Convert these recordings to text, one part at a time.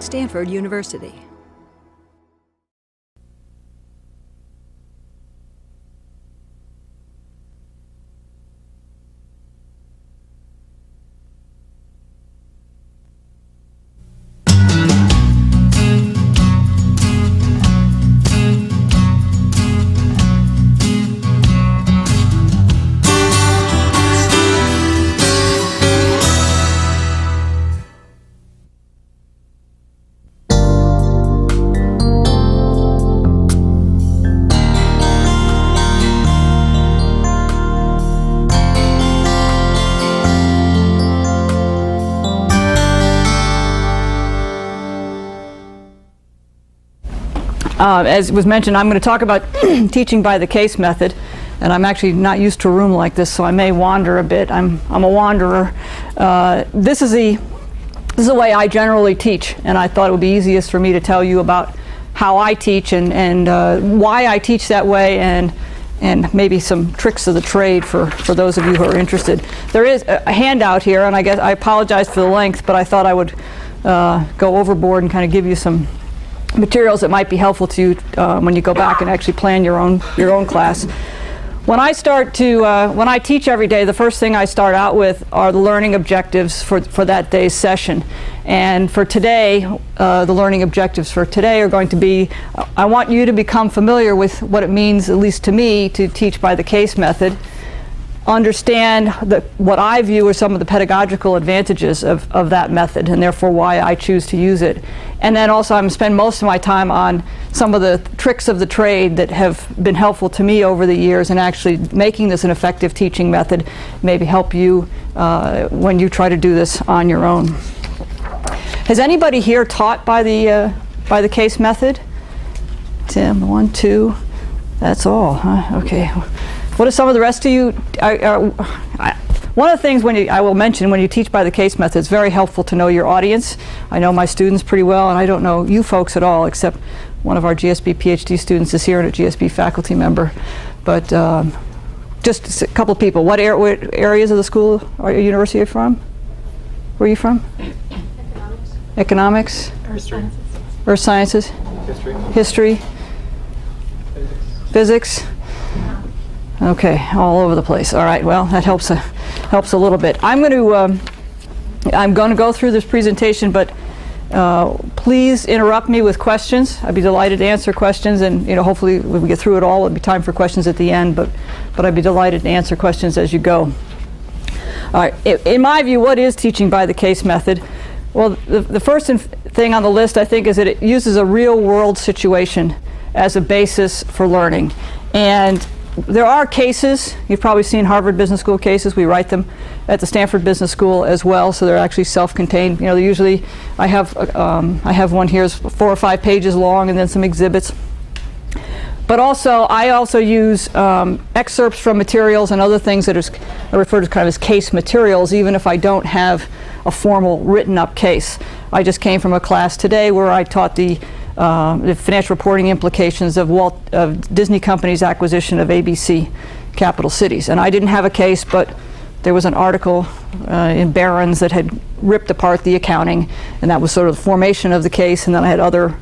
Stanford University. As was mentioned, I'm going to talk about teaching by the case method, and I'm actually not used to a room like this, so I may wander a bit. I'm a wanderer. This is the way I generally teach, and I thought it would be easiest for me to tell you about how I teach and why I teach that way, and maybe some tricks of the trade for those of you who are interested. There is a handout here, and I guess I apologize for the length, but I thought I would go overboard and kind of give you some materials that might be helpful to you when you go back and actually plan your own class. When I teach every day, the first thing I start out with are the learning objectives for that day's session. And for today, the learning objectives for today are going to be, I want you to become familiar with what it means, at least to me, to teach by the case method. Understand what I view as some of the pedagogical advantages of that method, and therefore why I choose to use it. And then also I'm going to spend most of my time on some of the tricks of the trade that have been helpful to me over the years in actually making this an effective teaching method, maybe help you when you try to do this on your own. Has anybody here taught by the case method? Tim, 1, 2, that's all, huh? Okay. What are some of the rest of you? One of the things I will mention when you teach by the case method, it's very helpful to know your audience. I know my students pretty well, and I don't know you folks at all, except one of our GSB PhD students is here and a GSB faculty member. But just a couple of people. What areas of the school or university are you from? Where are you from? Economics. Earth sciences. History. Physics. Okay, all over the place. All right, well, that helps a little bit. I'm going to go through this presentation, but please interrupt me with questions. I'd be delighted to answer questions, and hopefully when we get through it all, there'll be time for questions at the end, but I'd be delighted to answer questions as you go. All right, in my view, what is teaching by the case method? Well, the first thing on the list, I think, is that it uses a real-world situation as a basis for learning. And there are cases. You've probably seen Harvard Business School cases. We write them at the Stanford Business School as well, so they're actually self-contained. They're usually, I have one here, is 4 or 5 pages long, and then some exhibits. But I also use excerpts from materials and other things that are referred to kind of as case materials, even if I don't have a formal written up case. I just came from a class today where I taught the financial reporting implications of Disney Company's acquisition of ABC Capital Cities. And I didn't have a case, but there was an article in Barron's that had ripped apart the accounting, and that was sort of the formation of the case. And then I had other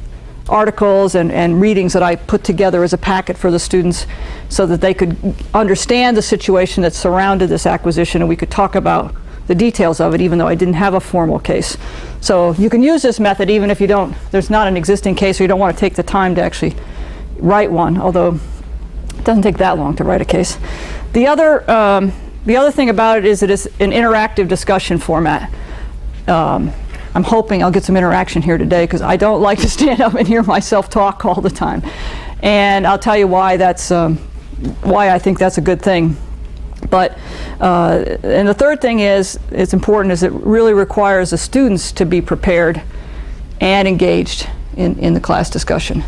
articles and readings that I put together as a packet for the students so that they could understand the situation that surrounded this acquisition, and we could talk about the details of it, even though I didn't have a formal case. So you can use this method even if there's not an existing case, or you don't want to take the time to actually write one, although it doesn't take that long to write a case. The other thing about it is that it's an interactive discussion format. I'm hoping I'll get some interaction here today, because I don't like to stand up and hear myself talk all the time. And I'll tell you why why I think that's a good thing. But and the third thing it's important, is it really requires the students to be prepared and engaged in the class discussion.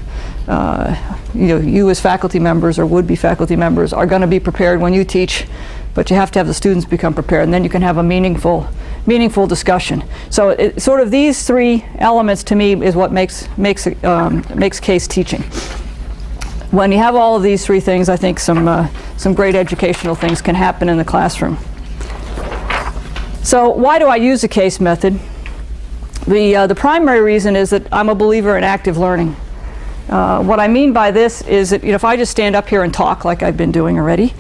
You as faculty members or would-be faculty members are going to be prepared when you teach, but you have to have the students become prepared, and then you can have a meaningful discussion. So sort of these 3 elements to me is what makes case teaching. When you have all of these 3 things, I think some great educational things can happen in the classroom. So why do I use the case method? The primary reason is that I'm a believer in active learning. What I mean by this is that, if I just stand up here and talk like I've been doing already,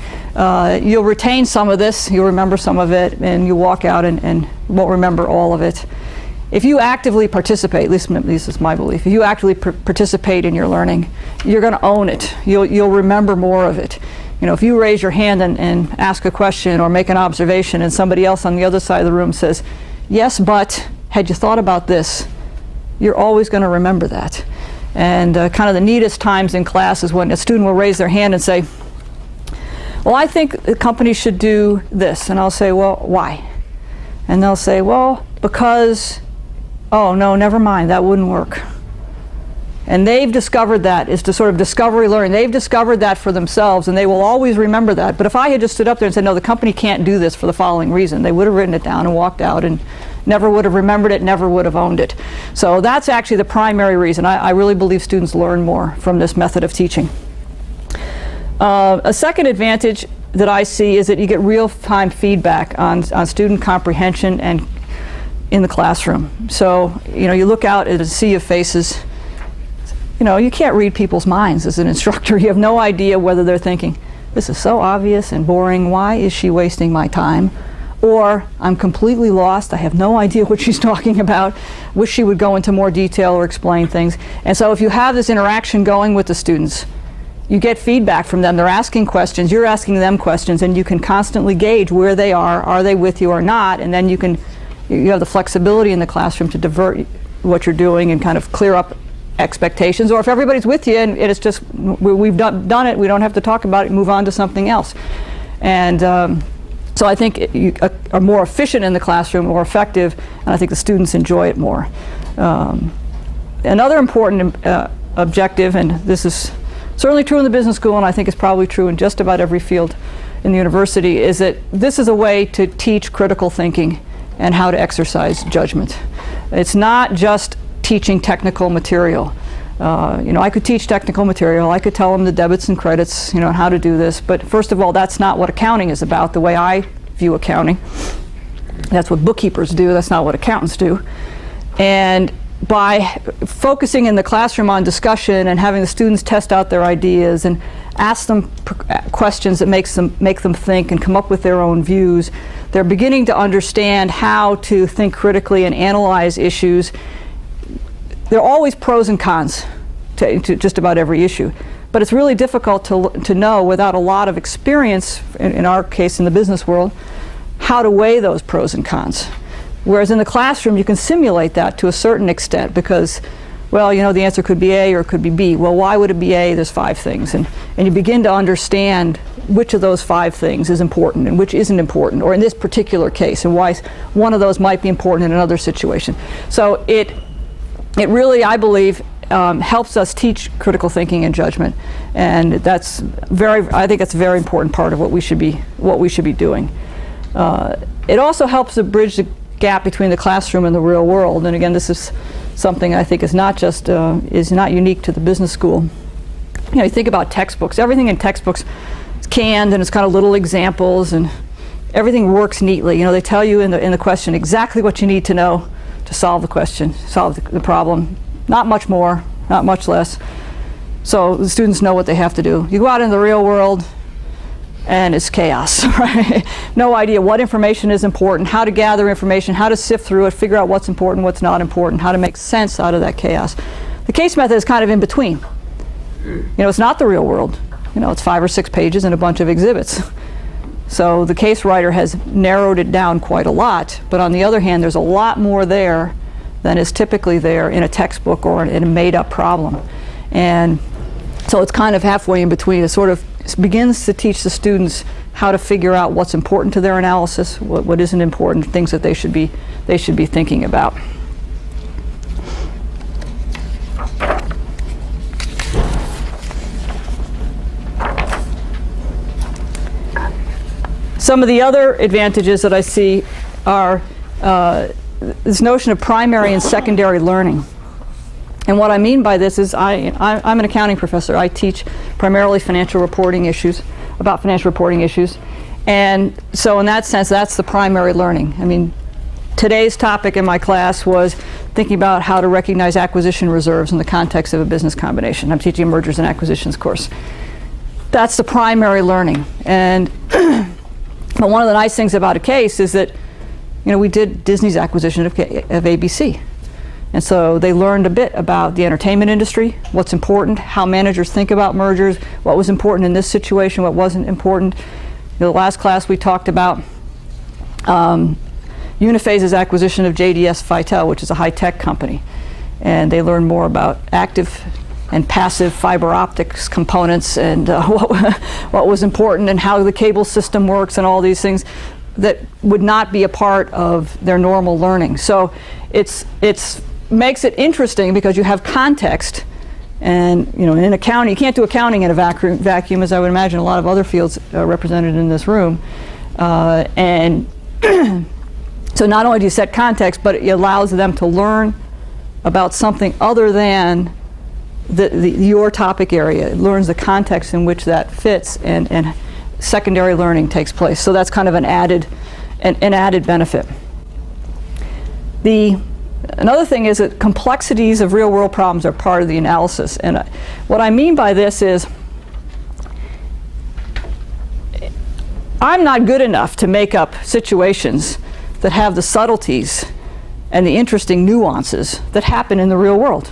you'll retain some of this, you'll remember some of it, and you'll walk out and won't remember all of it. If you actively participate, at least this is my belief, if you actively participate in your learning, you're going to own it. You'll remember more of it. If you raise your hand and ask a question or make an observation and somebody else on the other side of the room says, yes, but had you thought about this? You're always going to remember that. And kind of the neatest times in class is when a student will raise their hand and say, well, I think the company should do this. And I'll say, well, why? And they'll say, well, because, oh, no, never mind, that wouldn't work. And they've discovered that, is to sort of discovery learning. They've discovered that for themselves, and they will always remember that. But if I had just stood up there and said, no, the company can't do this for the following reason, they would have written it down and walked out and never would have remembered it, never would have owned it. So that's actually the primary reason. I really believe students learn more from this method of teaching. A second advantage that I see is that you get real-time feedback on student comprehension and in the classroom. So, you look out at a sea of faces. You can't read people's minds as an instructor. You have no idea whether they're thinking, this is so obvious and boring, why is she wasting my time? Or, I'm completely lost, I have no idea what she's talking about, wish she would go into more detail or explain things. And so if you have this interaction going with the students, you get feedback from them. They're asking questions, you're asking them questions, and you can constantly gauge where they are they with you or not, and then you have the flexibility in the classroom to divert what you're doing and kind of clear up expectations. Or if everybody's with you and it's just, we've done it, we don't have to talk about it, move on to something else. And so I think you are more efficient in the classroom, more effective, and I think the students enjoy it more. Another important objective, and this is certainly true in the business school, and I think it's probably true in just about every field in the university, is that this is a way to teach critical thinking and how to exercise judgment. It's not just teaching technical material. I could teach technical material. I could tell them the debits and credits, how to do this. But first of all, that's not what accounting is about, the way I view accounting. That's what bookkeepers do. That's not what accountants do. And by focusing in the classroom on discussion and having the students test out their ideas and ask them questions that make them think and come up with their own views, they're beginning to understand how to think critically and analyze issues. There are always pros and cons to just about every issue, but it's really difficult to know without a lot of experience, in our case in the business world, how to weigh those pros and cons. Whereas in the classroom you can simulate that to a certain extent because, well, the answer could be A or it could be B. Well, why would it be A? There's 5 things. And you begin to understand which of those 5 things is important and which isn't important, or in this particular case, and why one of those might be important in another situation. So it really, I believe, helps us teach critical thinking and judgment, and I think that's a very important part of what we should be doing. It also helps to bridge the gap between the classroom and the real world. And again, this is something I think is not unique to the business school. You think about textbooks. Everything in textbooks is canned, and it's kind of little examples, and everything works neatly. They tell you in the question exactly what you need to know to solve the question, solve the problem. Not much more, not much less. So the students know what they have to do. You go out in the real world, and it's chaos, right? No idea what information is important, how to gather information, how to sift through it, figure out what's important, what's not important, how to make sense out of that chaos. The case method is kind of in between. It's not the real world. It's 5 or 6 pages and a bunch of exhibits. So the case writer has narrowed it down quite a lot, but on the other hand, there's a lot more there than is typically there in a textbook or in a made-up problem. And so it's kind of halfway in between. It sort of begins to teach the students how to figure out what's important to their analysis, what isn't important, things that they should be thinking about. Some of the other advantages that I see are this notion of primary and secondary learning. And what I mean by this is I'm an accounting professor. I teach primarily financial reporting issues, about financial reporting issues. And so in that sense, that's the primary learning. I mean, today's topic in my class was thinking about how to recognize acquisition reserves in the context of a business combination. I'm teaching a mergers and acquisitions course. That's the primary learning. And but one of the nice things about a case is that, we did Disney's acquisition of ABC. And so they learned a bit about the entertainment industry, what's important, how managers think about mergers, what was important in this situation, what wasn't important. The last class we talked about Uniphase's acquisition of JDS Vitel, which is a high-tech company. And they learned more about active and passive fiber optics components and what was important and how the cable system works and all these things that would not be a part of their normal learning. So it's makes it interesting because you have context, and in accounting, you can't do accounting in a vacuum, as I would imagine a lot of other fields represented in this room. And so not only do you set context, but it allows them to learn about something other than your topic area. It learns the context in which that fits, and secondary learning takes place. So that's kind of an added benefit. Another thing is that complexities of real-world problems are part of the analysis. And what I mean by this is I'm not good enough to make up situations that have the subtleties and the interesting nuances that happen in the real world.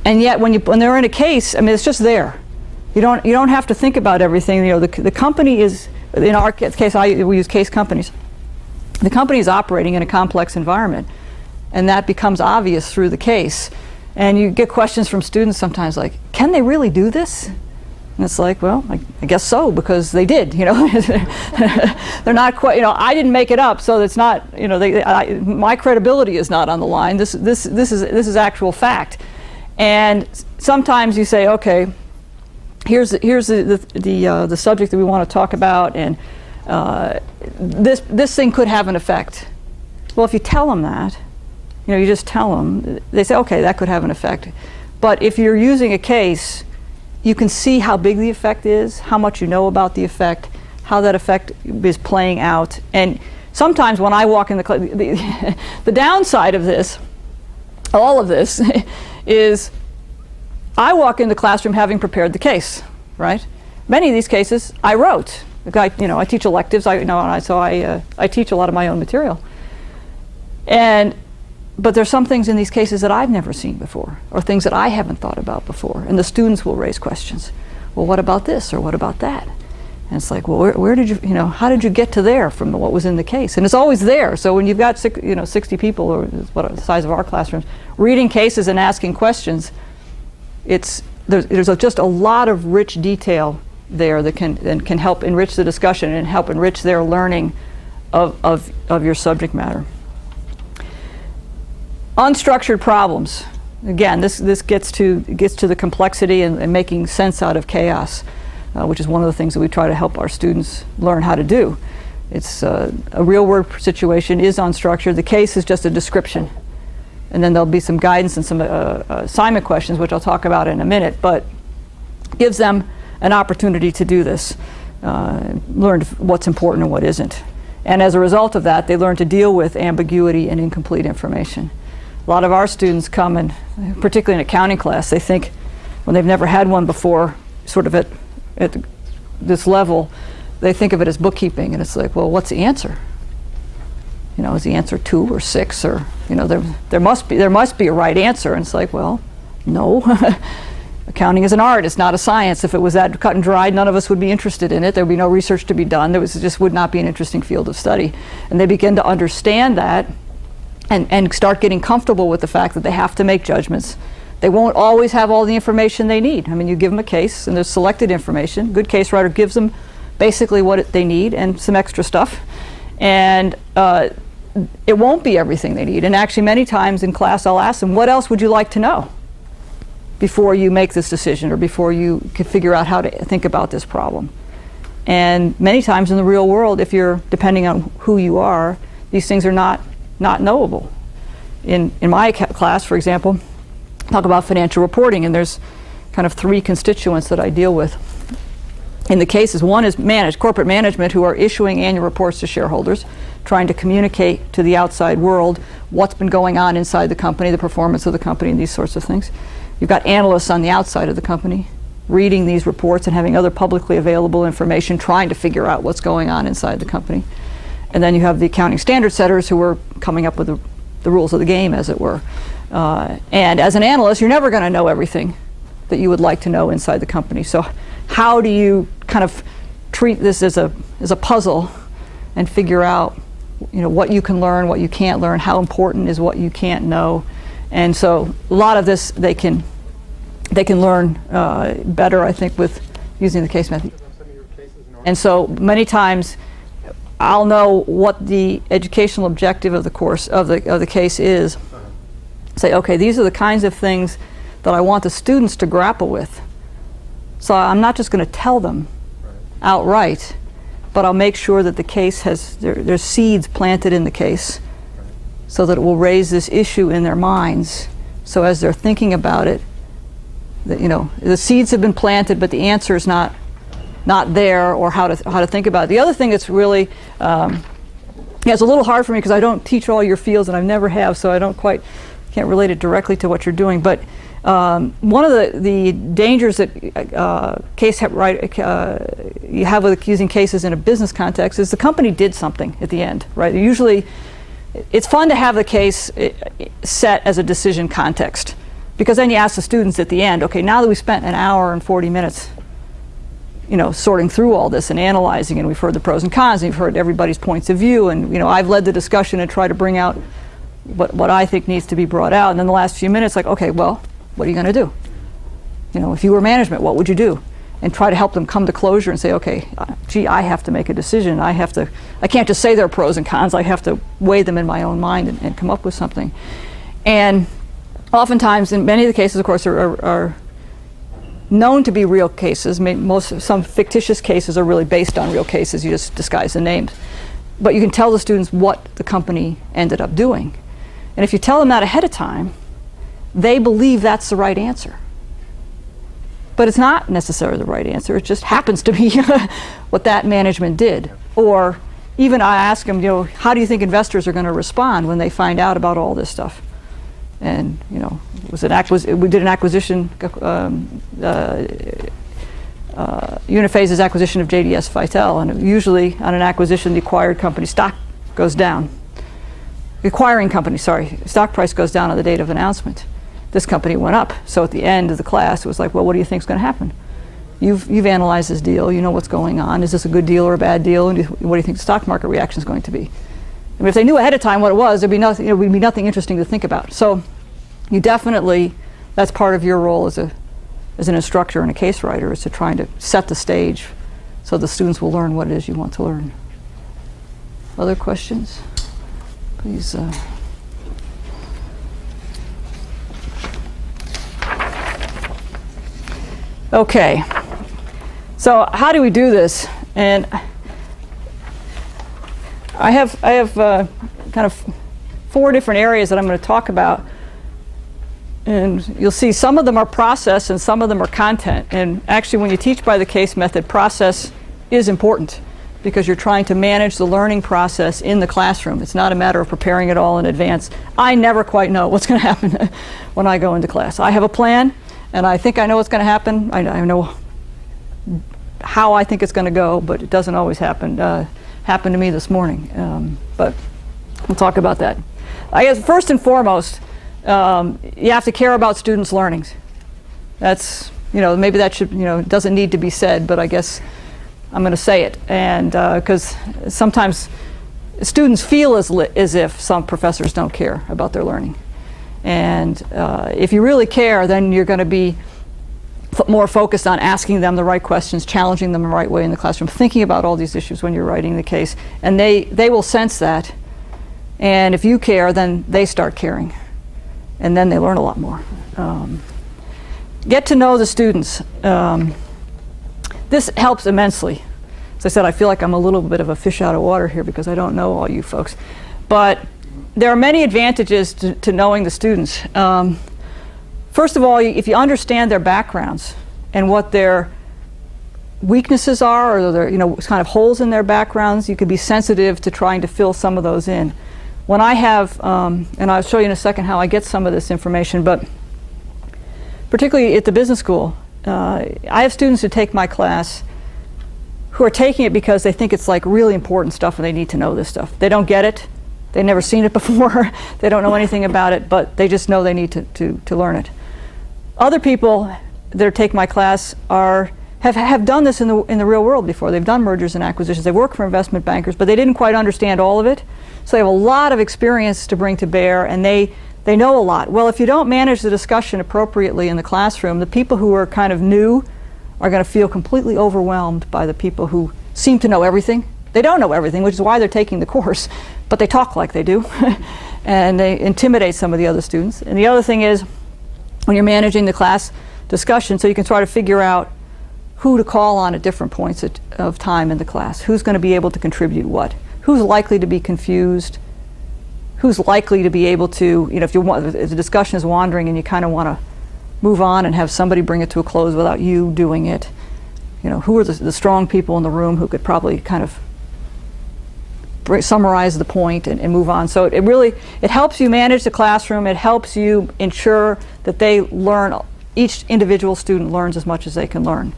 And yet when they're in a case, it's just there. You don't have to think about everything. The company is, in our case, we use case companies. The company is operating in a complex environment, and that becomes obvious through the case. And you get questions from students sometimes like, can they really do this? And it's like, well, I guess so, because they did. They're not quite. I didn't make it up, so it's not. My credibility is not on the line. This is actual fact. And sometimes you say, okay, here's the subject that we want to talk about, and this thing could have an effect. Well, if you tell them that, you just tell them, they say, okay, that could have an effect. But if you're using a case, you can see how big the effect is, how much you know about the effect, how that effect is playing out. And sometimes when I walk in the class, the downside of this, all of this, is I walk in the classroom having prepared the case, right? Many of these cases I wrote. I teach electives, so I teach a lot of my own material. But there's some things in these cases that I've never seen before, or things that I haven't thought about before, and the students will raise questions. Well, what about this, or what about that? And it's like, well, where did you, how did you get to there from what was in the case? And it's always there. So when you've got 60 people, or what the size of our classrooms, reading cases and asking questions, there's just a lot of rich detail there that can help enrich the discussion and help enrich their learning of your subject matter. Unstructured problems. Again, this gets to the complexity and making sense out of chaos, which is one of the things that we try to help our students learn how to do. It's a real-world situation is unstructured. The case is just a description. And then there'll be some guidance and some assignment questions, which I'll talk about in a minute, but gives them an opportunity to do this, learn what's important and what isn't. And as a result of that, they learn to deal with ambiguity and incomplete information. A lot of our students come, and particularly in accounting class, they think, when they've never had one before, sort of at this level, they think of it as bookkeeping, and it's like, well, what's the answer? Is the answer 2 or 6, or there must be a right answer? And it's like, well, no. Accounting is an art, it's not a science. If it was that cut and dried, none of us would be interested in it. There would be no research to be done. Just would not be an interesting field of study. And they begin to understand that and start getting comfortable with the fact that they have to make judgments. They won't always have all the information they need. You give them a case, and there's selected information. Good case writer gives them basically what they need and some extra stuff. And it won't be everything they need. And actually, many times in class, I'll ask them, what else would you like to know before you make this decision, or before you can figure out how to think about this problem? And many times in the real world, if you're depending on who you are, these things are not knowable. In my class, for example, talk about financial reporting, and there's kind of 3 constituents that I deal with in the cases. One is corporate management, who are issuing annual reports to shareholders. trying to communicate to the outside world what's been going on inside the company, the performance of the company, and these sorts of things. You've got analysts on the outside of the company reading these reports and having other publicly available information, trying to figure out what's going on inside the company. And then you have the accounting standard setters who are coming up with the rules of the game, as it were. And as an analyst, you're never going to know everything that you would like to know inside the company. So how do you kind of treat this as a puzzle and figure out, you know, what you can learn, what you can't learn, how important is what you can't know? And so a lot of this they can learn better, I think, with using the case method. And so many times I'll know what the educational objective of the course of the case is. Say, okay, these are the kinds of things that I want the students to grapple with. So I'm not just going to tell them outright, but I'll make sure that the case has, there's seeds planted in the case so that it will raise this issue in their minds. So as they're thinking about it, that, you know, the seeds have been planted, but the answer is not there, or how to think about it. The other thing that's really, it's a little hard for me because I don't teach all your fields, and I never have, so I can't relate it directly to what you're doing. But one of the dangers that you have with using cases in a business context is the company did something at the end, right? Usually, it's fun to have the case set as a decision context, because then you ask the students at the end, okay, now that we spent an hour and 40 minutes, you know, sorting through all this and analyzing, and we've heard the pros and cons, and we've heard everybody's points of view, and, you know, I've led the discussion and tried to bring out what I think needs to be brought out. And then the last few minutes, like, okay, well, what are you going to do? You know, if you were management, what would you do? And try to help them come to closure and say, okay, gee, I have to make a decision. I can't just say there are pros and cons. I have to weigh them in my own mind and come up with something. And oftentimes, in many of the cases, of course, are known to be real cases. Some fictitious cases are really based on real cases. You just disguise the names. But you can tell the students what the company ended up doing. And if you tell them that ahead of time, they believe that's the right answer. But it's not necessarily the right answer. It just happens to be what that management did. Or even I ask them, you know, how do you think investors are going to respond when they find out about all this stuff? And, you know, we did an acquisition, Uniphase's acquisition of JDS Vitel, and usually on an acquisition, the acquired company stock goes down. The acquiring company, stock price goes down on the date of announcement. This company went up. So at the end of the class, it was like, well, what do you think is going to happen? You've analyzed this deal. You know what's going on. Is this a good deal or a bad deal? And what do you think the stock market reaction is going to be? I mean, if they knew ahead of time what it was, there'd be nothing. It would be nothing interesting to think about. So you definitely, that's part of your role as an instructor and a case writer, is to try to set the stage so the students will learn what it is you want to learn. Other questions? Please. Okay. So how do we do this? And I have kind of 4 different areas that I'm going to talk about. And you'll see some of them are process and some of them are content. And actually, when you teach by the case method, process is important because you're trying to manage the learning process in the classroom. It's not a matter of preparing it all in advance. I never quite know what's going to happen when I go into class. I have a plan, and I think I know what's going to happen. I know how I think it's going to go, but it doesn't always happen. Happened to me this morning, but we'll talk about that. I guess first and foremost, you have to care about students' learnings. That's, you know, maybe that should, you know, doesn't need to be said, but I guess I'm going to say it. And because sometimes students feel as if some professors don't care about their learning. And if you really care, then you're going to be more focused on asking them the right questions, challenging them the right way in the classroom, thinking about all these issues when you're writing the case. And they will sense that. And if you care, then they start caring. And then they learn a lot more. Get to know the students. This helps immensely. As I said, I feel like I'm a little bit of a fish out of water here because I don't know all you folks. But there are many advantages to knowing the students. First of all, if you understand their backgrounds and what their weaknesses are, or there, kind of holes in their backgrounds. You could be sensitive to trying to fill some of those in. When I have, and I'll show you in a second how I get some of this information, but particularly at the business school, I have students who take my class who are taking it because they think it's like really important stuff and they need to know this stuff. They don't get it. They've never seen it before. They don't know anything about it, but they just know they need to learn it. Other people that take my class have done this in the real world before. They've done mergers and acquisitions. They work for investment bankers, but they didn't quite understand all of it. So they have a lot of experience to bring to bear, and they know a lot. Well, if you don't manage the discussion appropriately in the classroom, the people who are kind of new are going to feel completely overwhelmed by the people who seem to know everything. They don't know everything, which is why they're taking the course, but they talk like they do, and they intimidate some of the other students. And the other thing is, when you're managing the class discussion, so you can try to figure out who to call on at different points of time in the class, who's going to be able to contribute what, who's likely to be confused, who's likely to be able to, if the discussion is wandering and you kind of want to move on and have somebody bring it to a close without you doing it, who are the strong people in the room who could probably kind of summarize the point and move on. So it helps you manage the classroom. It helps you ensure that each individual student learns as much as they can learn,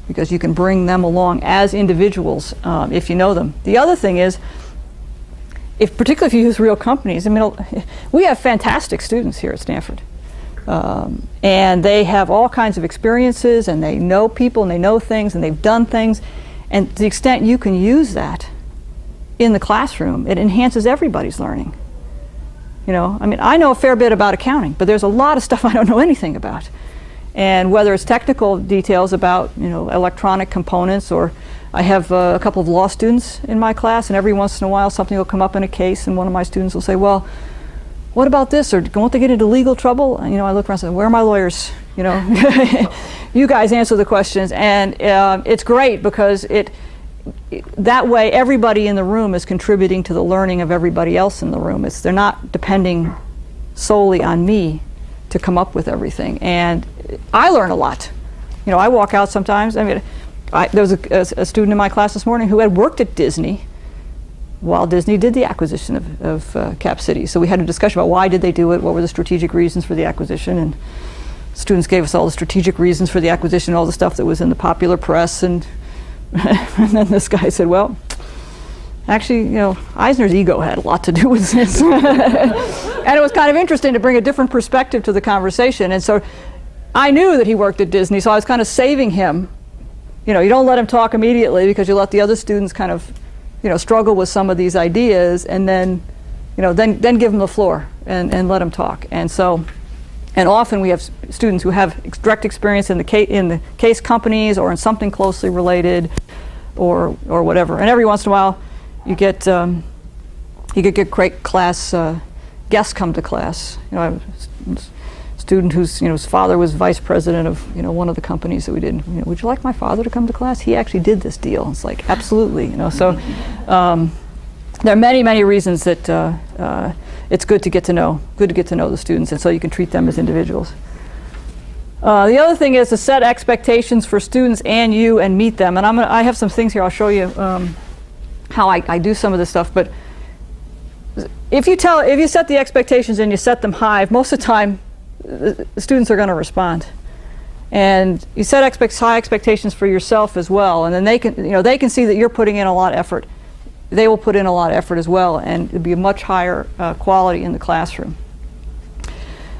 because you can bring them along as individuals if you know them. The other thing is, particularly if you use real companies, we have fantastic students here at Stanford. And they have all kinds of experiences, and they know people, and they know things, and they've done things. And to the extent you can use that in the classroom, it enhances everybody's learning. I know a fair bit about accounting, but there's a lot of stuff I don't know anything about. And whether it's technical details about electronic components, or I have a couple of law students in my class, and every once in a while something will come up in a case, and one of my students will say, well, what about this, or won't they get into legal trouble? And, I look around and say, where are my lawyers? You guys answer the questions. And it's great because that way everybody in the room is contributing to the learning of everybody else in the room. They're not depending solely on me to come up with everything. And I learn a lot. I walk out sometimes. There was a student in my class this morning who had worked at Disney while Disney did the acquisition of Cap City. So we had a discussion about why did they do it, what were the strategic reasons for the acquisition, and students gave us all the strategic reasons for the acquisition, all the stuff that was in the popular press, and then this guy said, well, actually, Eisner's ego had a lot to do with this. And it was kind of interesting to bring a different perspective to the conversation. And so I knew that he worked at Disney, so I was kind of saving him. You don't let him talk immediately, because you let the other students kind of struggle with some of these ideas, and then give them the floor and let them talk. And often we have students who have direct experience in the case companies, or in something closely related, or whatever. And every once in a while, you get great class guests come to class. I have a student whose his father was vice president of one of the companies that we did. Would you like my father to come to class? He actually did this deal. It's like, absolutely. So there are many reasons that it's good to get to know the students, and so you can treat them as individuals. The other thing is to set expectations for students and you, and meet them. And I have some things here. I'll show you how I do some of this stuff. But if you set the expectations and you set them high, most of the time the students are going to respond. And you set high expectations for yourself as well, and then they can see that you're putting in a lot of effort. They will put in a lot of effort as well, and it'll be a much higher quality in the classroom.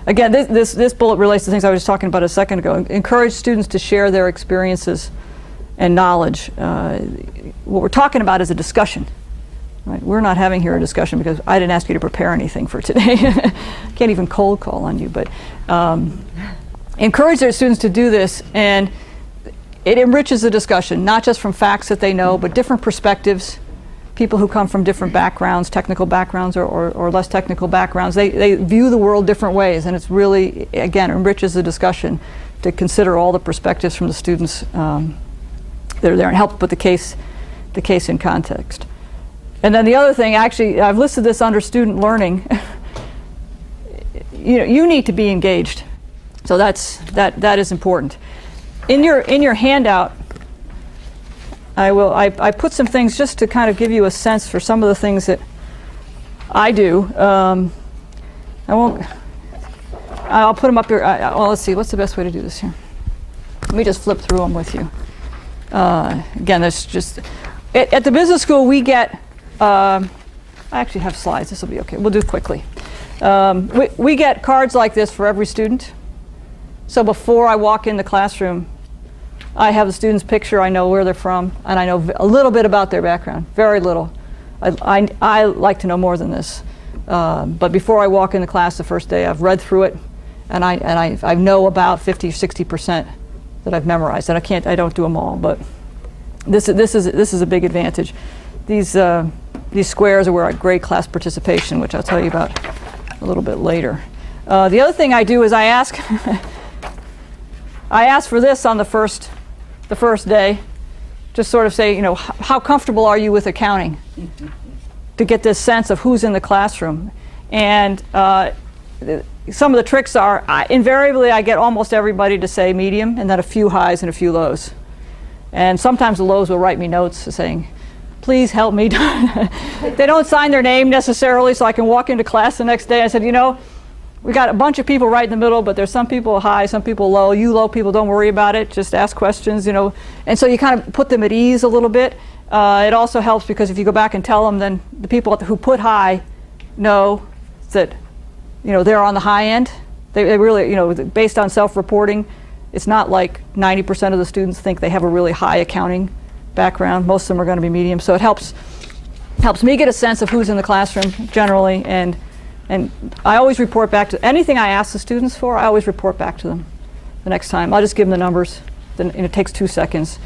Again, this bullet relates to things I was just talking about a second ago. Encourage students to share their experiences and knowledge. What we're talking about is a discussion. Right? We're not having here a discussion because I didn't ask you to prepare anything for today. Can't even cold call on you, but encourage their students to do this, and it enriches the discussion, not just from facts that they know, but different perspectives. People who come from different backgrounds, technical backgrounds or less technical backgrounds, they view the world different ways, and it's really, again, enriches the discussion to consider all the perspectives from the students that are there, and help put the case in context. And then the other thing, actually, I've listed this under student learning. You need to be engaged, so that is important. In your handout, I put some things just to kind of give you a sense for some of the things that I do. I'll put them up here. Well, let's see, what's the best way to do this here? Let me just flip through them with you. Again, that's just, at the business school we get, I actually have slides, this will be okay, we'll do it quickly. We get cards like this for every student. So before I walk in the classroom, I have the student's picture, I know where they're from, and I know a little bit about their background, very little. I like to know more than this. But before I walk in the class the first day, I've read through it, and I know about 50 or 60% that I've memorized. And I don't do them all, but this is a big advantage. These squares are where I grade class participation, which I'll tell you about a little bit later. The other thing I do is I ask for this on the first day, just sort of say, how comfortable are you with accounting? To get this sense of who's in the classroom. And some of the tricks are, invariably I get almost everybody to say medium, and then a few highs and a few lows. And sometimes the lows will write me notes saying, please help me. They don't sign their name necessarily, so I can walk into class the next day. I said, we got a bunch of people right in the middle, but there's some people high, some people low. You low people, don't worry about it. Just ask questions, And so you kind of put them at ease a little bit. It also helps because if you go back and tell them, then the people who put high know that, they're on the high end. They really, based on self-reporting, it's not like 90% of the students think they have a really high accounting background. Most of them are going to be medium. So it helps me get a sense of who's in the classroom generally, and I always report back to anything I ask the students for. I always report back to them the next time. I'll just give them the numbers. Then it takes 2 seconds.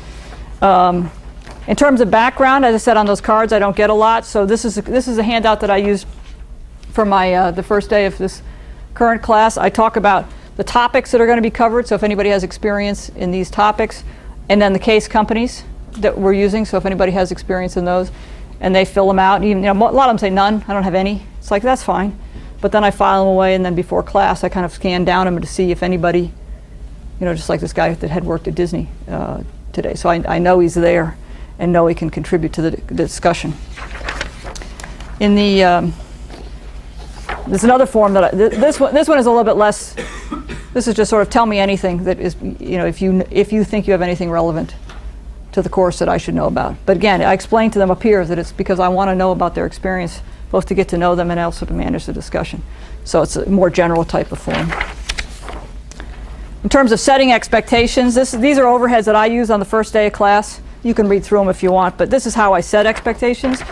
In terms of background, as I said on those cards, I don't get a lot. So this is a handout that I used for my the first day of this current class. I talk about the topics that are going to be covered. So if anybody has experience in these topics, and then the case companies that we're using. So if anybody has experience in those, and they fill them out. Even a lot of them say none. I don't have any. It's like that's fine. But then I file them away, and then before class, I kind of scan down them to see if anybody, just like this guy that had worked at Disney today. So I know he's there, and know he can contribute to the discussion. In the there's another form that this one is a little bit less. This is just sort of tell me anything that is if you think you have anything relevant to the course that I should know about. But again, I explain to them up here that it's because I want to know about their experience, both to get to know them and also to manage the discussion. So it's a more general type of form. In terms of setting expectations, these are overheads that I use on the first day of class. You can read through them if you want, but this is how I set expectations.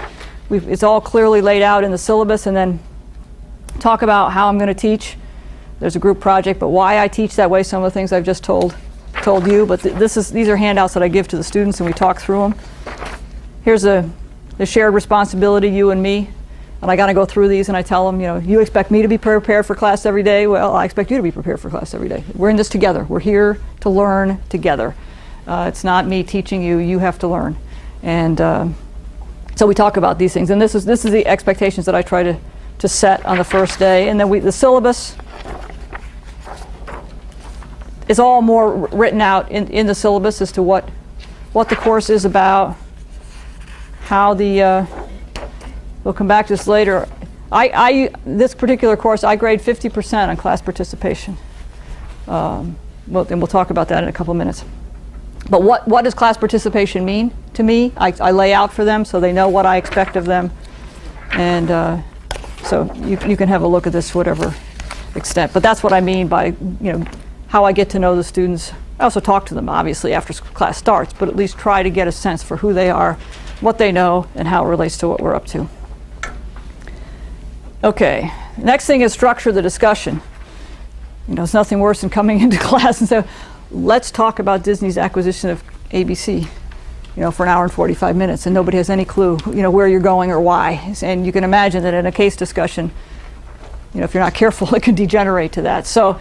It's all clearly laid out in the syllabus, and then talk about how I'm going to teach. There's a group project, but why I teach that way, some of the things I've just told you, but these are handouts that I give to the students, and we talk through them. Here's the shared responsibility, you and me, and I got to go through these, and I tell them, you expect me to be prepared for class every day. Well, I expect you to be prepared for class every day. We're in this together. We're here to learn together. It's not me teaching you. You have to learn. And so we talk about these things, and this is the expectations that I try to set on the first day. And then the syllabus is all more written out in the syllabus as to what the course is about, how we'll come back to this later. This particular course, I grade 50% on class participation. And we'll talk about that in a couple of minutes. But what does class participation mean to me? I lay out for them so they know what I expect of them. And so you can have a look at this to whatever extent. But that's what I mean by, how I get to know the students. I also talk to them, obviously, after class starts, but at least try to get a sense for who they are, what they know, and how it relates to what we're up to. Okay, next thing is structure the discussion. It's nothing worse than coming into class and say, let's talk about Disney's acquisition of ABC, for an hour and 45 minutes, and nobody has any clue, where you're going or why. And you can imagine that in a case discussion, if you're not careful, it can degenerate to that. So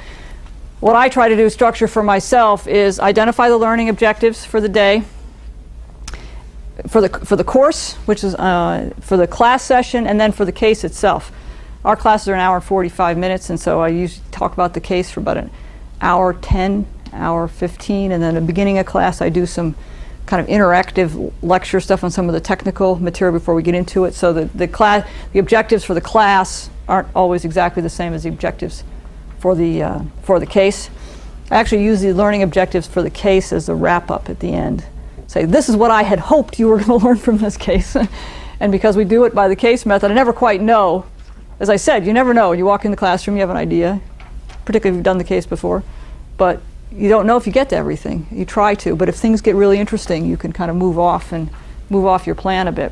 what I try to do structure for myself is identify the learning objectives for the day, for the course, which is for the class session, and then for the case itself. Our classes are an hour and 45 minutes, and so I usually talk about the case for about an hour 10, hour 15, and then at the beginning of class I do some kind of interactive lecture stuff on some of the technical material before we get into it. So the objectives for the class aren't always exactly the same as the objectives for the case. I actually use the learning objectives for the case as the wrap-up at the end. Say, this is what I had hoped you were going to learn from this case. And because we do it by the case method, I never quite know. As I said, you never know. When you walk in the classroom, you have an idea, particularly if you've done the case before. But you don't know if you get to everything. You try to. But if things get really interesting, you can kind of move off your plan a bit.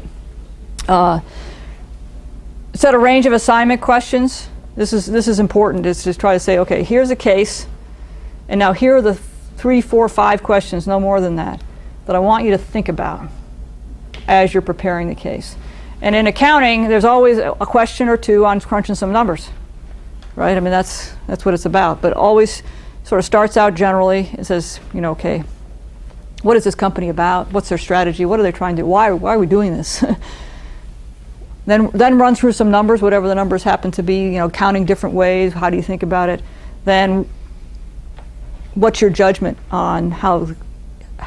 Set a range of assignment questions. This is important. It's just try to say, okay, here's a case, and now here are the 3, 4, 5 questions, no more than that I want you to think about as you're preparing the case. And in accounting, there's always a question or two on crunching some numbers, right? I mean, that's what it's about. But always sort of starts out generally. It says, okay, what is this company about? What's their strategy? What are they trying to do? Why are we doing this? Then run through some numbers, whatever the numbers happen to be, counting different ways. How do you think about it? Then what's your judgment on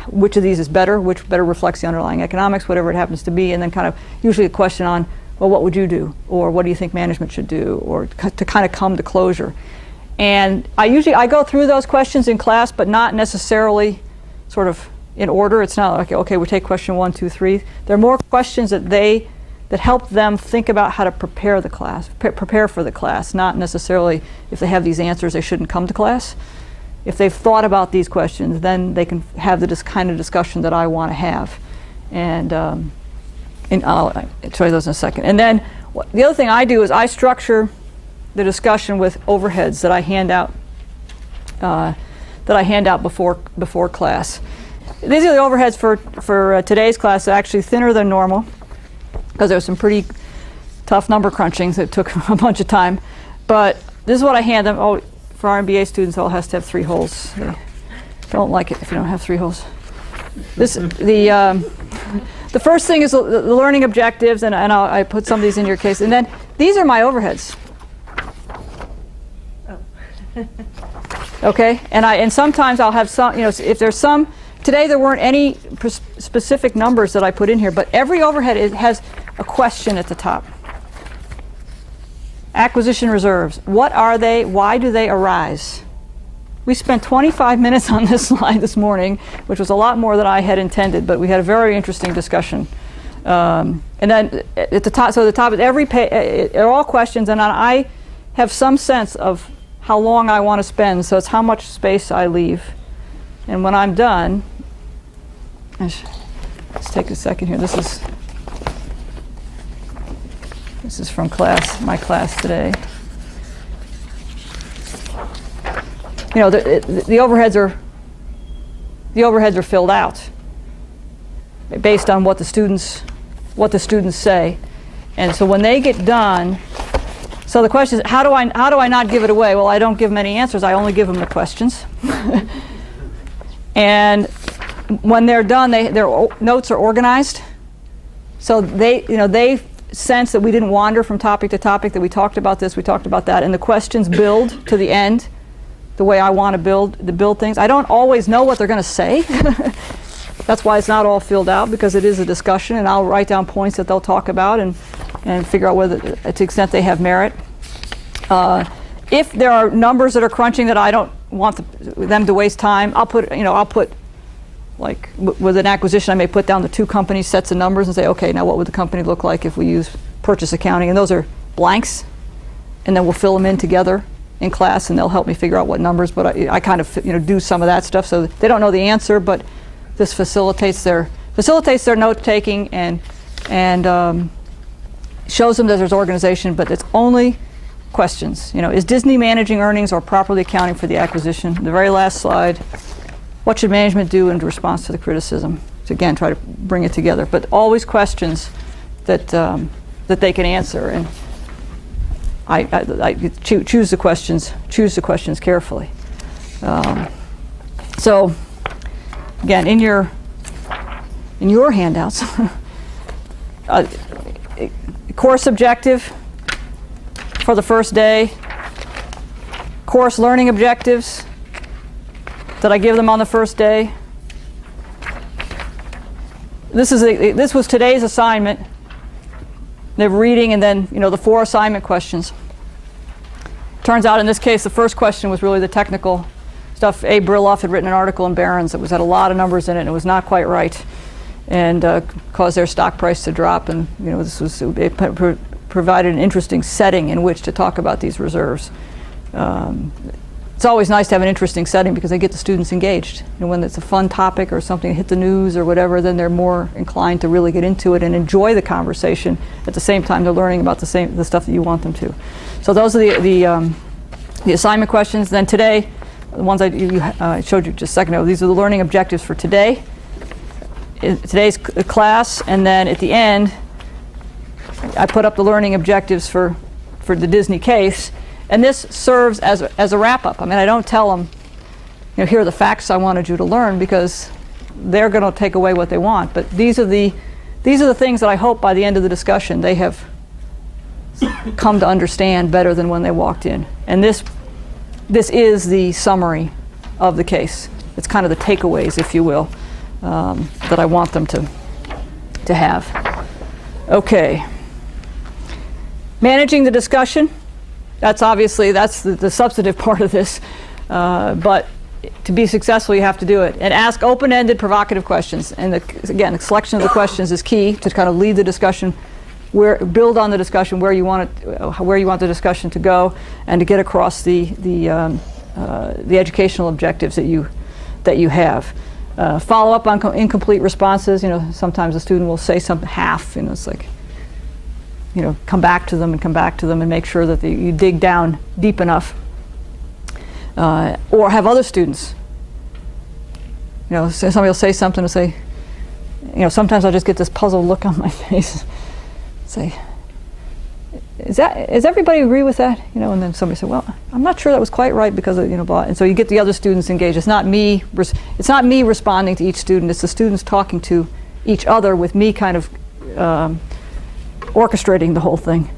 which of these is better, which better reflects the underlying economics, whatever it happens to be, and then kind of usually a question on, well, what would you do? Or what do you think management should do? Or to kind of come to closure. And I go through those questions in class, but not necessarily sort of in order. It's not like, okay, we take question 1, 2, 3. There are more questions that help them think about how to prepare for the class, not necessarily if they have these answers, they shouldn't come to class. If they've thought about these questions, then they can have this kind of discussion that I want to have. And I'll show you those in a second. And then the other thing I do is I structure the discussion with overheads that I hand out before class. These are the overheads for today's class. They're actually thinner than normal because there was some pretty tough number crunching that took a bunch of time. But this is what I hand them. Oh, for our MBA students, all has to have 3 holes. They don't like it if you don't have 3 holes. The first thing is the learning objectives, and I put some of these in your case. And then these are my overheads. Oh. Okay, and sometimes I'll have some. If there's some. Today there weren't any specific numbers that I put in here, but every overhead has a question at the top. Acquisition reserves. What are they? Why do they arise? We spent 25 minutes on this slide this morning, which was a lot more than I had intended, but we had a very interesting discussion. And then at the top, so the top of every page are all questions, and I have some sense of how long I want to spend, so it's how much space I leave. And when I'm done, let's take a second here. This is from my class today. The overheads are filled out based on what the students say, and so when they get done, so the question is, how do I not give it away? Well, I don't give them any answers. I only give them the questions. And when they're done, their notes are organized, so they sense that we didn't wander from topic to topic, that we talked about this, we talked about that, and the questions build to the end the way I want to build things. I don't always know what they're going to say. That's why it's not all filled out, because it is a discussion, and I'll write down points that they'll talk about and figure out whether, to the extent they have merit. If there are numbers that are crunching that I don't want them to waste time, I'll put like with an acquisition, I may put down the 2 company sets of numbers and say, okay, now what would the company look like if we use purchase accounting? And those are blanks, and then we'll fill them in together in class, and they'll help me figure out what numbers. But I kind of do some of that stuff, so they don't know the answer, but this facilitates their note taking and shows them that there's organization, but it's only questions. Is Disney managing earnings or properly accounting for the acquisition? The very last slide. What should management do in response to the criticism? So again, try to bring it together, but always questions that they can answer, and I choose the questions carefully. So again, in your handouts, course objective for the first day, course learning objectives that I give them on the first day, this was today's assignment. They're reading, and then the 4 assignment questions. Turns out in this case the first question was really the technical stuff. Abe Brilloff had written an article in Barron's that had a lot of numbers in it, and it was not quite right, and caused their stock price to drop. And it provided an interesting setting in which to talk about these reserves. It's always nice to have an interesting setting because they get the students engaged. And when it's a fun topic or something that hit the news or whatever, then they're more inclined to really get into it and enjoy the conversation. At the same time, they're learning about the stuff that you want them to. So those are the assignment questions. Then today, the ones I showed you just a second ago, these are the learning objectives for today. Today's class, and then at the end, I put up the learning objectives for the Disney case. And this serves as a wrap-up. I mean, I don't tell them, here are the facts I wanted you to learn, because they're going to take away what they want. But these are the things that I hope by the end of the discussion they have come to understand better than when they walked in. And this is the summary of the case. It's kind of the takeaways, if you will, that I want them to have. Okay. Managing the discussion. That's the substantive part of this, but to be successful you have to do it. And ask open-ended, provocative questions. And again, the selection of the questions is key to kind of lead the discussion, build on the discussion where you want the discussion to go, and to get across the educational objectives that you have. Follow up on incomplete responses. Sometimes a student will say something half. It's like, come back to them and make sure that you dig down deep enough. Or have other students, somebody will say something and say, sometimes I'll just get this puzzled look on my face. Say, does everybody agree with that? And then somebody said, well, I'm not sure that was quite right because of, blah. And so you get the other students engaged. It's not me responding to each student. It's the students talking to each other with me kind of orchestrating the whole thing.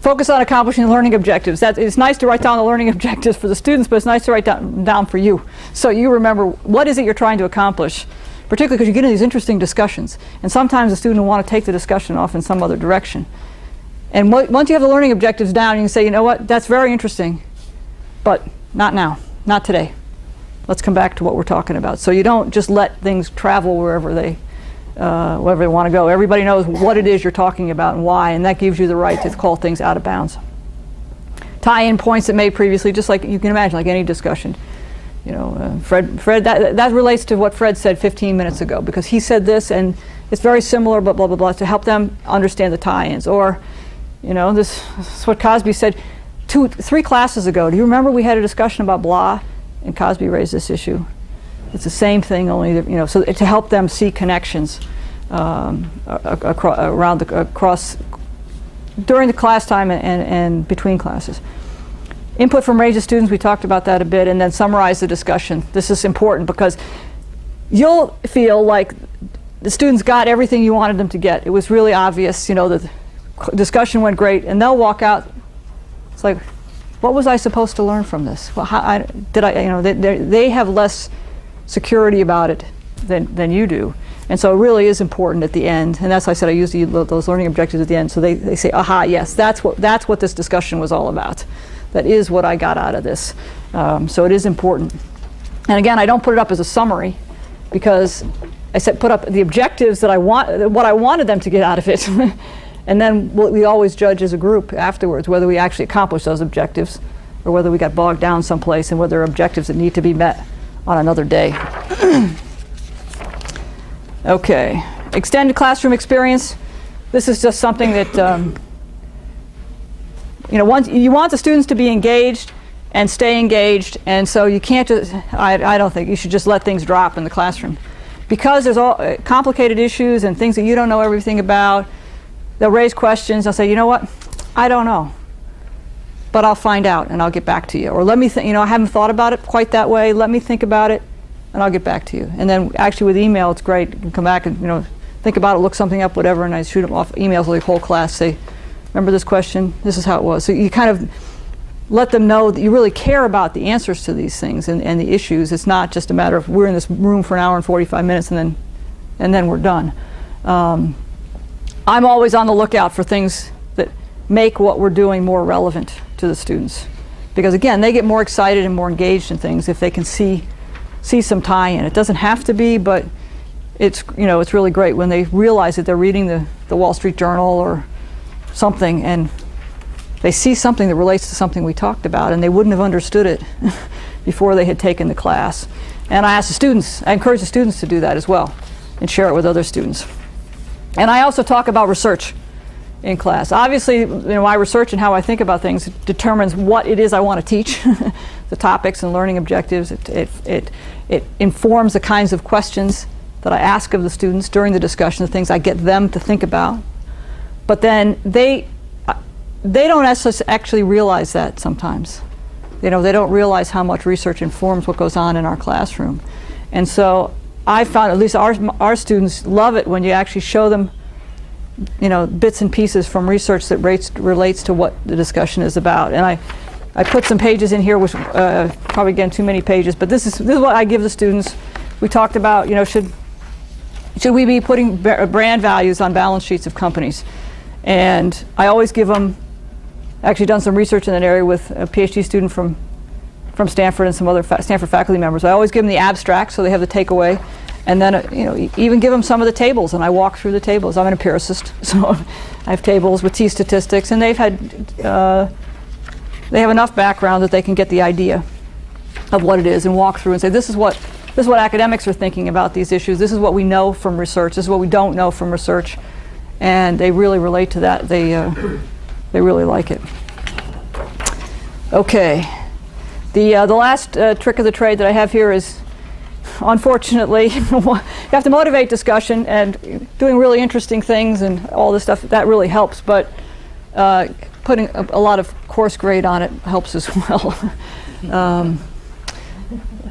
Focus on accomplishing learning objectives. It's nice to write down the learning objectives for the students, but it's nice to write down for you. So you remember what is it you're trying to accomplish, particularly because you get into these interesting discussions. And sometimes the student will want to take the discussion off in some other direction. And once you have the learning objectives down, you can say, what, that's very interesting, but not now, not today. Let's come back to what we're talking about. So you don't just let things travel wherever they want to go. Everybody knows what it is you're talking about and why, and that gives you the right to call things out of bounds. Tie in points that made previously, just like you can imagine, like any discussion. Fred, that relates to what Fred said 15 minutes ago, because he said this, and it's very similar, but blah, blah, blah, to help them understand the tie-ins. Or, this is what Cosby said 3 classes ago. Do you remember we had a discussion about blah, and Cosby raised this issue? It's the same thing, only so to help them see connections across during the class time and between classes. Input from range of students, we talked about that a bit, and then summarize the discussion. This is important because you'll feel like the students got everything you wanted them to get. It was really obvious, the discussion went great, and they'll walk out. It's like, what was I supposed to learn from this? Well, they have less security about it than you do, and so it really is important at the end. And that's why I said I used those learning objectives at the end, so they say, aha, yes, that's what this discussion was all about. That is what I got out of this. So it is important. And again, I don't put it up as a summary, because I said put up the objectives that what I wanted them to get out of it. And then we always judge as a group afterwards whether we actually accomplished those objectives or whether we got bogged down someplace and whether there are objectives that need to be met on another day. Okay, extended classroom experience. This is just something that you want the students to be engaged and stay engaged, and so you can't just. I don't think you should just let things drop in the classroom, because there's all complicated issues and things that you don't know everything about. They'll raise questions. They'll say, you know what, I don't know, but I'll find out and I'll get back to you. Or let me think, I haven't thought about it quite that way. Let me think about it and I'll get back to you. And then actually with email, it's great. You can come back and, think about it, look something up, whatever, and I shoot them off emails to the whole class, say, remember this question? This is how it was. So you kind of let them know that you really care about the answers to these things and the issues. It's not just a matter of we're in this room for an hour and 45 minutes and and then we're done. I'm always on the lookout for things that make what we're doing more relevant to the students. Because again, they get more excited and more engaged in things if they can see some tie-in. It doesn't have to be, but it's really great when they realize that they're reading the Wall Street Journal or something, and they see something that relates to something we talked about, and they wouldn't have understood it before they had taken the class. And I encourage the students to do that as well and share it with other students. And I also talk about research in class. Obviously, my research and how I think about things determines what it is I want to teach, the topics and learning objectives. It informs the kinds of questions that I ask of the students during the discussion, the things I get them to think about. But then they don't actually realize that sometimes. They don't realize how much research informs what goes on in our classroom. And so I found, at least our students love it when you actually show them bits and pieces from research that relates to what the discussion is about. And I put some pages in here, which probably again too many pages, but this is what I give the students. We talked about, should we be putting brand values on balance sheets of companies? And I always give them, actually done some research in that area with a PhD student from Stanford and some other Stanford faculty members. I always give them the abstract so they have the takeaway. And then, even give them some of the tables, and I walk through the tables. I'm an empiricist, so I have tables with t-statistics, and they have enough background that they can get the idea of what it is and walk through and say, this is what academics are thinking about these issues. This is what we know from research. This is what we don't know from research, and they really relate to that. They really like it. Okay, the last trick of the trade that I have here is, unfortunately, you have to motivate discussion, and doing really interesting things and all this stuff, that really helps, but putting a lot of course grade on it helps as well.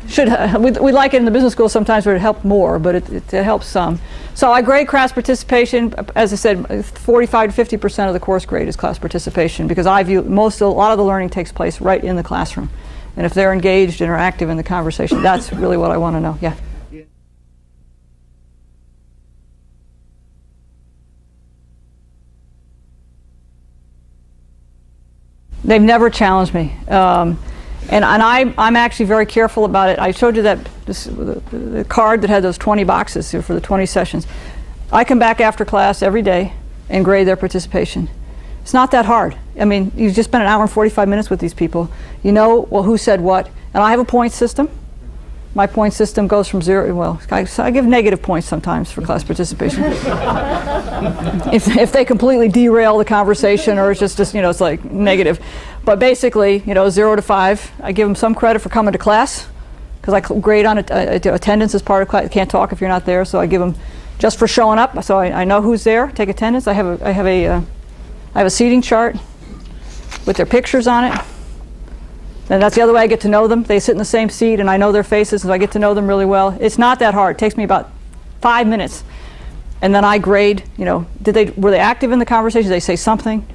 We like it in the business school sometimes where it helped more, but it helps some. So I grade class participation. As I said, 45 to 50% of the course grade is class participation, because I view a lot of the learning takes place right in the classroom. And if they're engaged and are active in the conversation, that's really what I want to know. Yeah. They've never challenged me. And I'm actually very careful about it. I showed you the card that had those 20 boxes for the 20 sessions. I come back after class every day and grade their participation. It's not that hard. I mean, you just spent an hour and 45 minutes with these people. You know, who said what. And I have a point system. My point system goes from 0, well, I give negative points sometimes for class participation. if they completely derail the conversation, or it's just it's like negative. But basically, 0 to 5, I give them some credit for coming to class, because I grade on attendance as part of class. You can't talk if you're not there, so I give them just for showing up. So I know who's there, take attendance. I have a seating chart with their pictures on it. And that's the other way I get to know them. They sit in the same seat, and I know their faces, so I get to know them really well. It's not that hard. It takes me about 5 minutes. And then I grade, were they active in the conversation? Did they say something?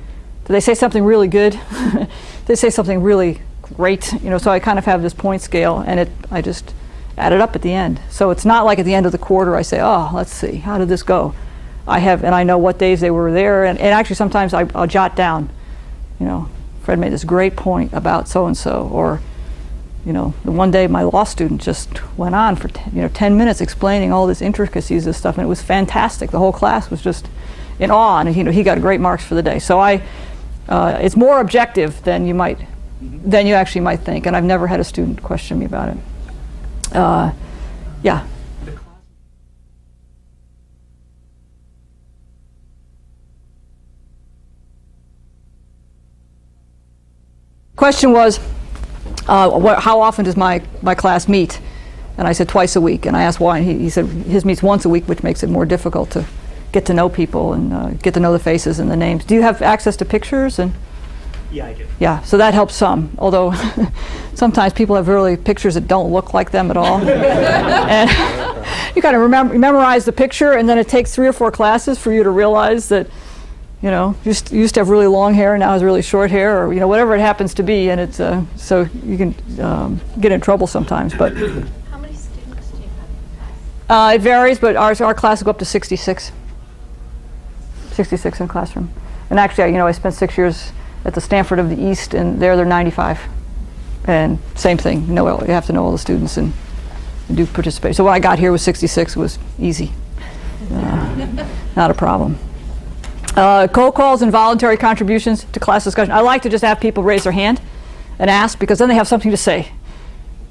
Did they say something really good? Did they say something really great? So I kind of have this point scale, and I just add it up at the end. So it's not like at the end of the quarter I say, oh, let's see, how did this go? And I know what days they were there, and actually sometimes I'll jot down, Fred made this great point about so-and-so, or, the one day my law student just went on for 10 minutes explaining all this intricacies of stuff, and it was fantastic. The whole class was just in awe, and he got great marks for the day. So it's more objective than you actually might think, and I've never had a student question me about it. Yeah. Question was, how often does my class meet? And I said twice a week, and I asked why, and he said his meets once a week, which makes it more difficult to get to know people and get to know the faces and the names. Do you have access to pictures? Yeah, I do. Yeah, so that helps some, although sometimes people have really pictures that don't look like them at all. And you kind of memorize the picture, and then it takes 3 or 4 classes for you to realize that you used to have really long hair, now has really short hair, or whatever it happens to be, and it's so you can get in trouble sometimes. But how many students do you It varies, but our classes go up to 66. 66 in classroom. And actually, I spent 6 years at the Stanford of the East, and they're 95. And same thing, you have to know all the students and do participate. So when I got here with 66, it was easy. Not a problem. Cold calls and voluntary contributions to class discussion. I like to just have people raise their hand and ask, because then they have something to say.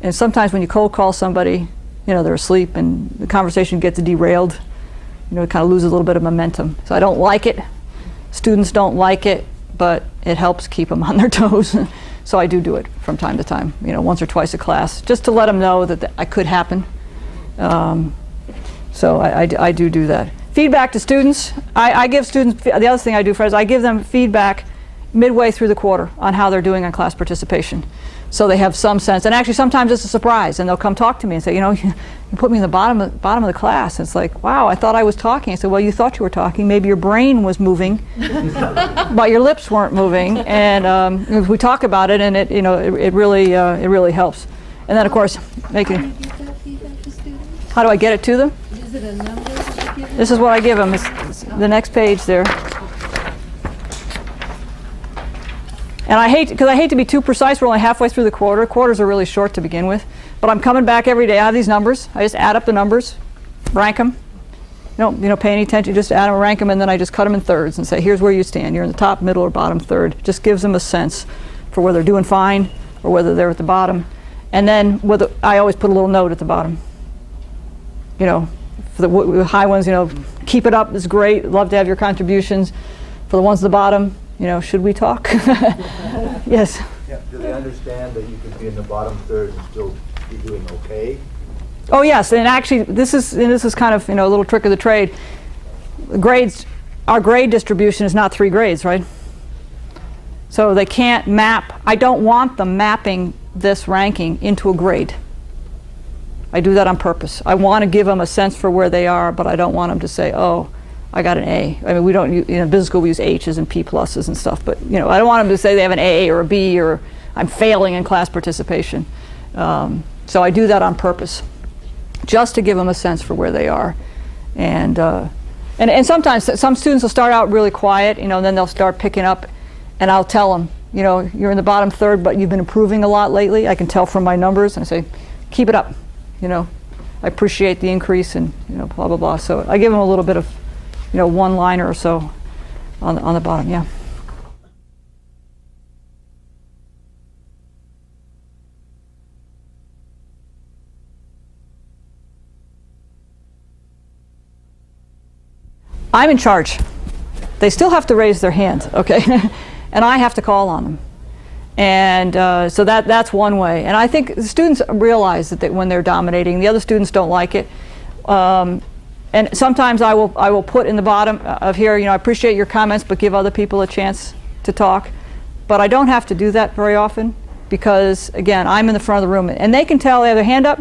And sometimes when you cold call somebody, they're asleep and the conversation gets derailed. It kind of loses a little bit of momentum. So I don't like it. Students don't like it, but it helps keep them on their toes. So I do it from time to time, once or twice a class, just to let them know that I could happen. So I do that. Feedback to students. I give students, the other thing I do, Fred, is I give them feedback midway through the quarter on how they're doing on class participation. So they have some sense. And actually sometimes it's a surprise, and they'll come talk to me and say, you put me in the bottom of the class. And it's like, wow, I thought I was talking. I said, well, you thought you were talking. Maybe your brain was moving, but your lips weren't moving. And we talk about it, and it really helps. And then, of course, making. How do I get it to them? Is it a number that you give them? This is what I give them. It's the next page there. And I hate to be too precise. We're only halfway through the quarter. Quarters are really short to begin with. But I'm coming back every day. I have these numbers. I just add up the numbers, rank them. You don't pay any attention. Just add them, rank them, and then I just cut them in thirds and say, here's where you stand. You're in the top, middle, or bottom third. Just gives them a sense for whether they're doing fine or whether they're at the bottom. And then I always put a little note at the bottom. For the high ones, keep it up. It's great. Love to have your contributions. For the ones at the bottom, should we talk? Yes. Yeah. Do they understand that you could be in the bottom third and still be doing okay? Oh yes, and actually this is kind of a little trick of the trade. Grades, our grade distribution is not 3 grades, right? So they can't map. I don't want them mapping this ranking into a grade. I do that on purpose. I want to give them a sense for where they are, but I don't want them to say, oh, I got an A. I mean, we don't, in business school we use H's and P pluses and stuff, but I don't want them to say they have an A or a B or I'm failing in class participation. So I do that on purpose, just to give them a sense for where they are. And sometimes some students will start out really quiet, and then they'll start picking up, and I'll tell them, you're in the bottom third, but you've been improving a lot lately. I can tell from my numbers, and I say, keep it up. I appreciate the increase, and blah blah blah. So I give them a little bit of, one-liner or so on the bottom. Yeah. I'm in charge. They still have to raise their hand, okay? And I have to call on them. And so that's one way. And I think the students realize that when they're dominating, the other students don't like it. And sometimes I will put in the bottom of here, I appreciate your comments, but give other people a chance to talk. But I don't have to do that very often because, again, I'm in the front of the room. And they can tell they have their hand up.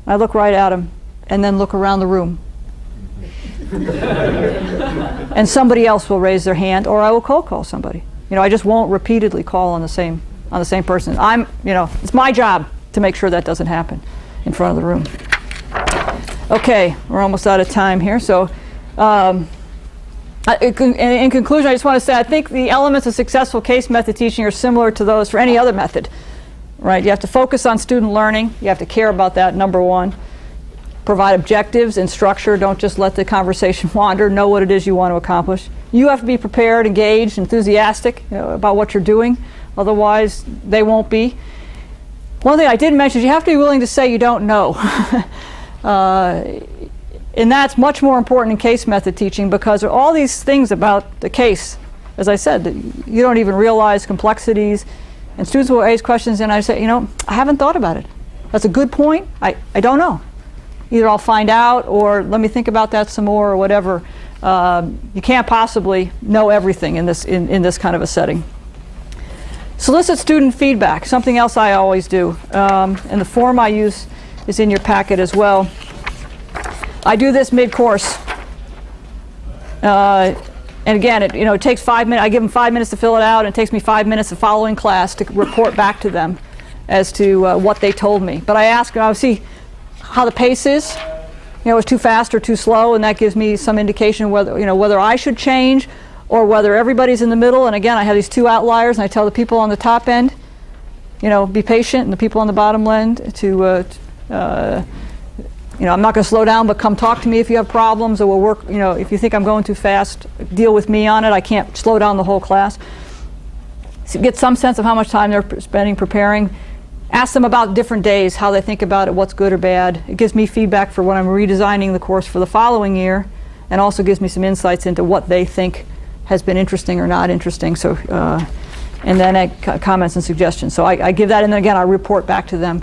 I look right at them and then look around the room. And somebody else will raise their hand, or I will cold call somebody. I just won't repeatedly call on the same person. It's my job to make sure that doesn't happen in front of the room. Okay, we're almost out of time here. So, in conclusion, I just want to say I think the elements of successful case method teaching are similar to those for any other method. Right? You have to focus on student learning. You have to care about that, number one. Provide objectives and structure. Don't just let the conversation wander. Know what it is you want to accomplish. You have to be prepared, engaged, enthusiastic about what you're doing. Otherwise, they won't be. One thing I didn't mention is you have to be willing to say you don't know. And that's much more important in case method teaching because there are all these things about the case. As I said, that you don't even realize complexities. And students will raise questions and I say, I haven't thought about it. That's a good point. I don't know. Either I'll find out or let me think about that some more or whatever. You can't possibly know everything in this kind of a setting. Solicit student feedback, something else I always do. And the form I use is in your packet as well. I do this mid-course. And again, it takes 5 minutes. I give them 5 minutes to fill it out, and it takes me 5 minutes the following class to report back to them as to what they told me. But I ask, I'll see how the pace is, it's too fast or too slow, and that gives me some indication whether, whether I should change or whether everybody's in the middle. And again, I have these two outliers, and I tell the people on the top end, be patient, and the people on the bottom end to, I'm not going to slow down, but come talk to me if you have problems, or we'll work, if you think I'm going too fast, deal with me on it. I can't slow down the whole class. So get some sense of how much time they're spending preparing. Ask them about different days, how they think about it, what's good or bad. It gives me feedback for when I'm redesigning the course for the following year, and also gives me some insights into what they think has been interesting or not interesting. So, and then comments and suggestions. So I give that, and then again I report back to them.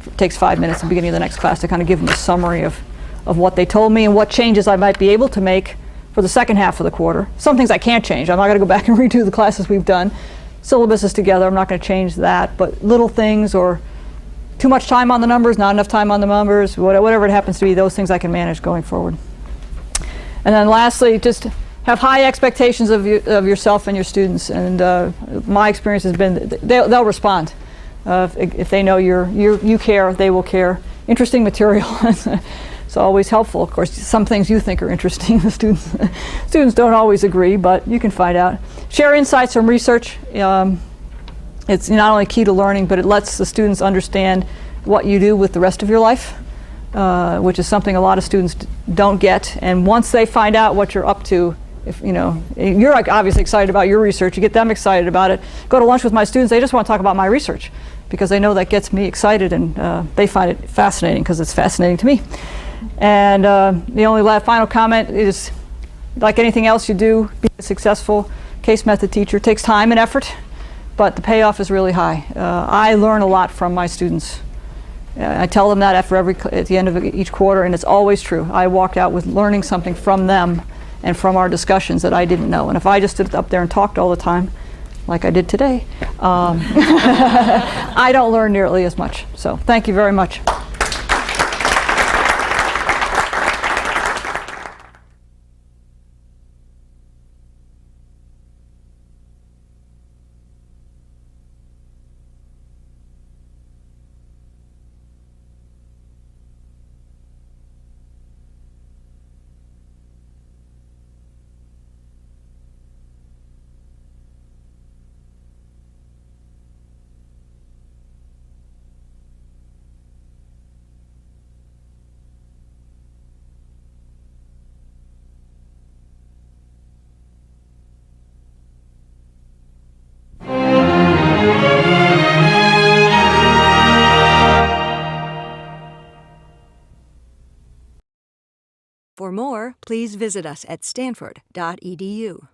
It takes 5 minutes at the beginning of the next class to kind of give them a summary of what they told me and what changes I might be able to make for the second half of the quarter. Some things I can't change. I'm not going to go back and redo the classes we've done. Syllabus is together. I'm not going to change that, but little things, or too much time on the numbers, not enough time on the numbers, whatever it happens to be, those things I can manage going forward. And then lastly, just have high expectations of yourself and your students. And my experience has been they'll respond. If they know you care, they will care. Interesting material. It's always helpful. Of course, some things you think are interesting, the students don't always agree, but you can find out. Share insights from research. It's not only key to learning, but it lets the students understand what you do with the rest of your life, which is something a lot of students don't get. And once they find out what you're up to, if you're obviously excited about your research, you get them excited about it. Go to lunch with my students, they just want to talk about my research because they know that gets me excited, and they find it fascinating because it's fascinating to me. And the only final comment is, like anything else you do, being a successful case method teacher takes time and effort, but the payoff is really high. I learn a lot from my students. I tell them that at the end of each quarter, and it's always true. I walked out with learning something from them and from our discussions that I didn't know. And if I just stood up there and talked all the time, like I did today, I don't learn nearly as much. So thank you very much. For more, please visit us at stanford.edu.